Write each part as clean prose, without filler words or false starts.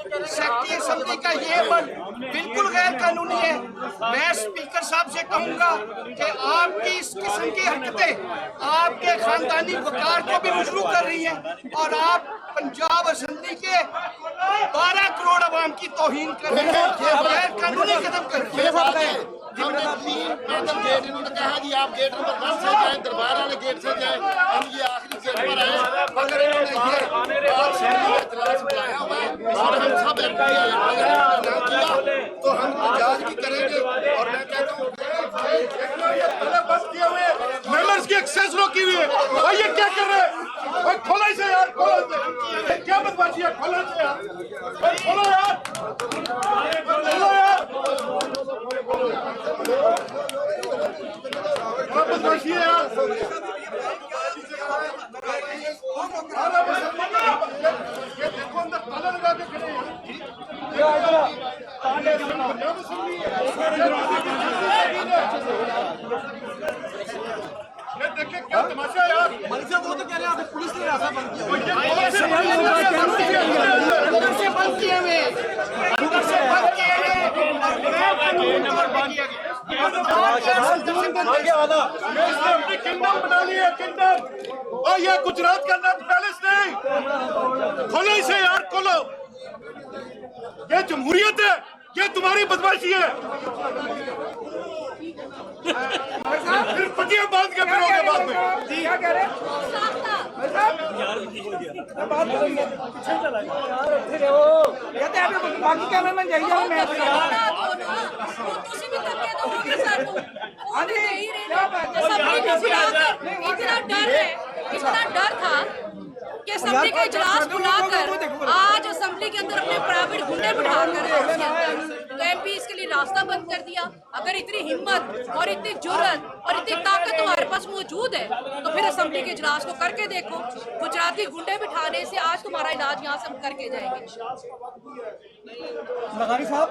Secretary assembly का ये अमल बिल्कुल गैर कानूनी है। मैं स्पीकर साहब से कहूंगा कि आपकी इस किस्म की हरकतें आपके खानदानी वकार को भी मजबूर कर रही हैं और आप पंजाब असेंबली के 12 करोड़ आवाम की तौहीन कर रहे हैं, गैर कानूनी कदम कर रहे हैं। हमने 3 पैदल गेट इन्होंने कहा जी आप गेट नंबर 10 से जाए, दरबार वाले गेट से जाए, हम ये आखिरी गेट पर आए। अगर इन्होंने ये बात सुनी इजलास बुलाया हुआ है और हम सब एमपी अगर इन्होंने ना किया तो हम इजाज भी करेंगे। और मैं कहता हूँ बस किए हुए मेंबर्स की एक्सेस रोकी हुई है। भाई ये क्या कर रहे हैं? भाई खोलो इसे यार, खोलो इसे। क्या बदमाशी है? खोलो इसे यार, भाई खोलो यार, खोलो यार, क्या बदमाशी है यार? ये देखो अंदर ताला लगा के खड़े हैं। ये देखिए क्या तमाशा है यार। मरीज वो तो कह रहे हैं पुलिस ने रास्ता बंद किया। अंदर से बंद किए हुए, अंदर से बंद किए हुए और गैर कानूनी तौर पे किया गया। अपनी किंगडम बना ली है, किंगडम। और ये गुजरात का नॉर्थ पैलेस नहीं। खोलो इसे यार, खोलो। ये जमहूरियत है, ये तुम्हारी बदमाशी है। फिर पटिया बांध के फिरोगे बाद में। जी क्या कह रहे हैं? कहते हैं बाकी कैमरे में जाइए। मैं इतना डर था कि असेंबली का इजलास बुलाकर आज असेंबली के अंदर अपने प्राइवेट गुंडे बिठाकर तो एमपी इसके लिए रास्ता बंद कर दिया। अगर इतनी हिम्मत और इतनी जुर्रत और इतनी ताकत तुम्हारे पास मौजूद है तो फिर असेंबली के इजलास को करके देखो। गुजराती गुंडे बिठाने से आज तुम्हारा इलाज यहाँ से हम करके जाएंगे। लगारी साहब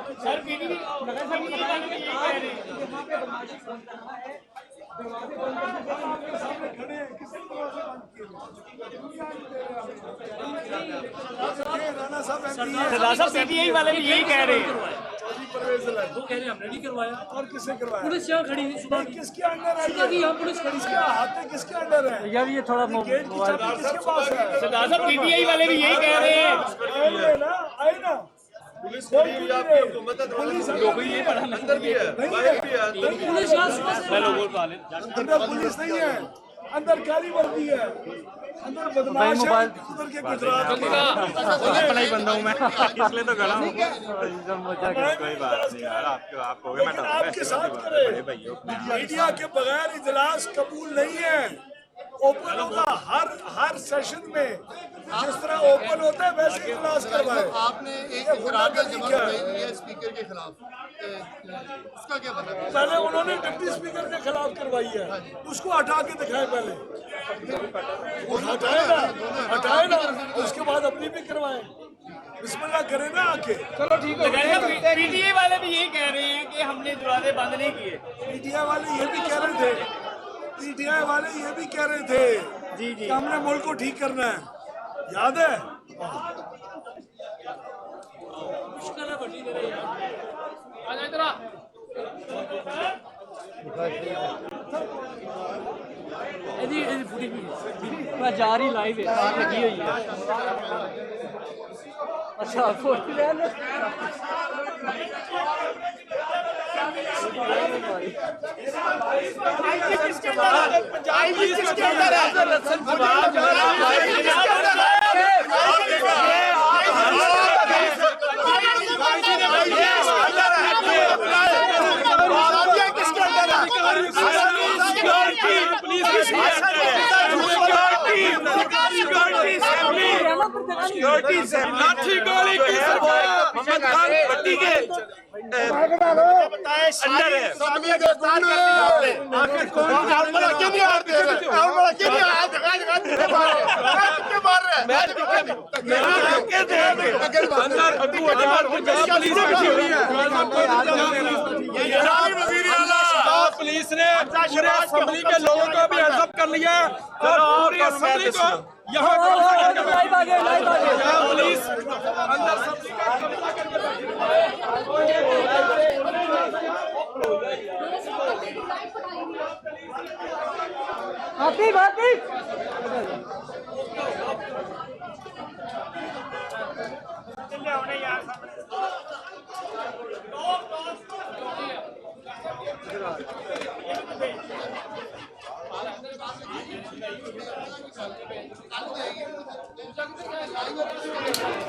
पीटीआई वाले भी यही कह रहे हैं। वो कह रहे हैं हमने नहीं करवाया। और किसने करवाया? पुलिस यहाँ खड़ी है सुबह। किसके अंडर है? सुबह की यहाँ पुलिस खड़ी है। हाथ किसके अंडर है? यार ये थोड़ा गेट की चाबी किसके पास है? सरदार साहब पीटीआई वाले भी यही कह रहे हैं। आए ना पुलिस खड़ी हुई आपकी हुकूमत है। पुलिस अंदर भी है, बाहर भी है। पुलिस यहाँ सुबह से अंदर पुलिस नहीं है, अंदर काली वर्दी है, अंदर बदमाश है। उधर के गुजरात अपना ही बंदा हूँ मैं, इसलिए तो खड़ा हूँ। कोई बात नहीं यार, आपको मैं आपके साथ करे। मीडिया के बगैर इजलास कबूल नहीं है। ओपन होगा हर सेशन में, जिस तरह ओपन होता है वैसे इजलास करवाए। आपने एक करारदाद जमा कराई हुई है स्पीकर के खिलाफ, उसका क्या पता? पहले उन्होंने डिप्टी स्पीकर के खिलाफ करवाई है, उसको हटा के दिखाए पहले। वो हटाए ना, उसके बाद अपनी भी करवाए। बिस्मिल्लाह करे ना आके। चलो ठीक है। पीटीआई वाले भी यही कह रहे हैं कि हमने दरवाजे बंद नहीं किए। पीटीआई वाले ये भी कह रहे थे, पीटीआई वाले ये भी कह रहे थे जी कि हमने मुल्क को ठीक करना है, याद है? मुश्किल है बड़ी देर जा रही लाइव लगी हुई है। अच्छा लाठी गोली की मोहम्मद खान भट्टी के अंदर है। आखिर कौन पुलिस ने पूरे असेंबली के लोगों को भी हेल्प कर लिया और पूरी असेंबली को यहाँ पुलिस अंदर लाइव